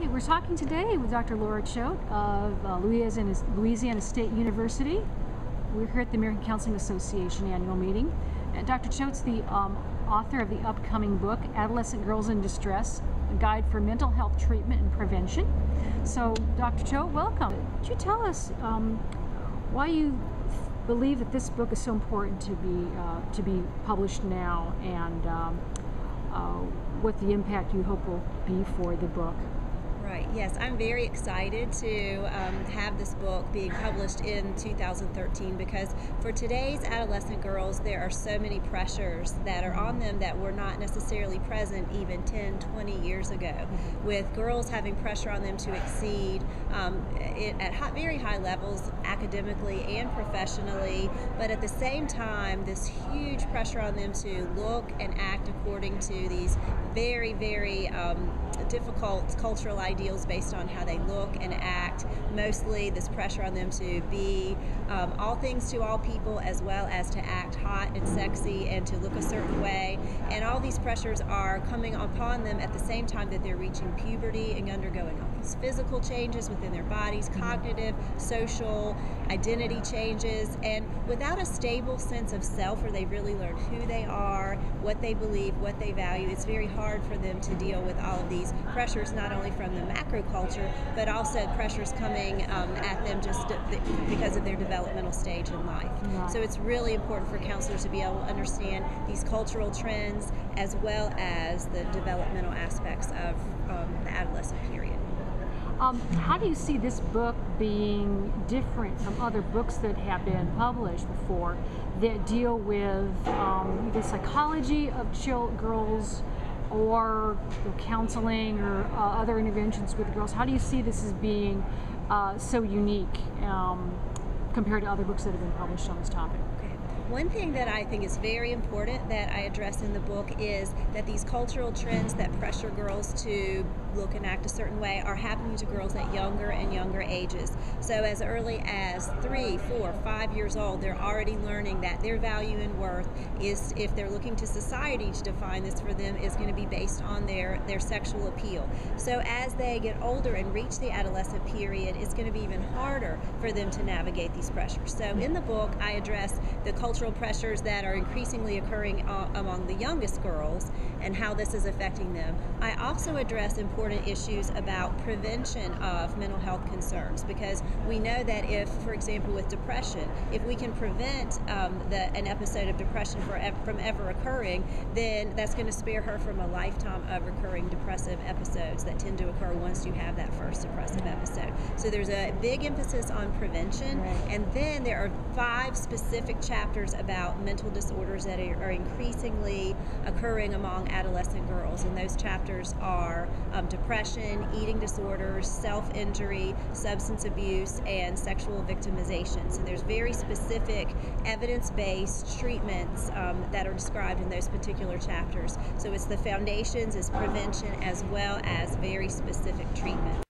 right, we're talking today with Dr. Laura Choate of Louisiana State University. We're here at the American Counseling Association annual meeting. Dr. Choate's the author of the upcoming book, Adolescent Girls in Distress, a guide for mental health treatment and prevention. So, Dr. Choate, welcome. Could you tell us why you believe that this book is so important to be published now, and what the impact you hope will be for the book? Right, yes, I'm very excited to have this book being published in 2013 because for today's adolescent girls, there are so many pressures that are on them that were not necessarily present even 10, 20 years ago, with girls having pressure on them to exceed at very high levels academically and professionally, but at the same time, this huge pressure on them to look and act according to these very, very difficult cultural ideals based on how they look and act. Mostly this pressure on them to be all things to all people, as well as to act hot and sexy and to look a certain way. And all these pressures are coming upon them at the same time that they're reaching puberty and undergoing all these physical changes within their bodies, cognitive, social, identity changes, and without a stable sense of self where they've really learned who they are, what they believe, what they value, it's very hard for them to deal with all of these pressures, not only from the macro culture, but also pressures coming at them just because of their developmental stage in life. Right. So it's really important for counselors to be able to understand these cultural trends as well as the developmental aspects of the adolescent period. How do you see this book being different from other books that have been published before that deal with the psychology of girls, or counseling, or other interventions with girls? How do you see this as being so unique compared to other books that have been published on this topic? One thing that I think is very important that I address in the book is that these cultural trends that pressure girls to look and act a certain way are happening to girls at younger and younger ages. So as early as 3, 4, 5 years old, they're already learning that their value and worth is, if they're looking to society to define this for them, is going to be based on their sexual appeal. So as they get older and reach the adolescent period, it's going to be even harder for them to navigate these pressures. So in the book, I address the cultural pressures that are increasingly occurring among the youngest girls and how this is affecting them. I also address important issues about prevention of mental health concerns, because we know that if, for example, with depression, if we can prevent an episode of depression from ever occurring, then that's going to spare her from a lifetime of recurring depressive episodes that tend to occur once you have that first depressive episode. So there's a big emphasis on prevention, and then there are 5 specific chapters about mental disorders that are increasingly occurring among adolescent girls, and those chapters are depression, eating disorders, self-injury, substance abuse, and sexual victimization. So there's very specific evidence-based treatments that are described in those particular chapters. So it's the foundations, it's prevention, as well as very specific treatment.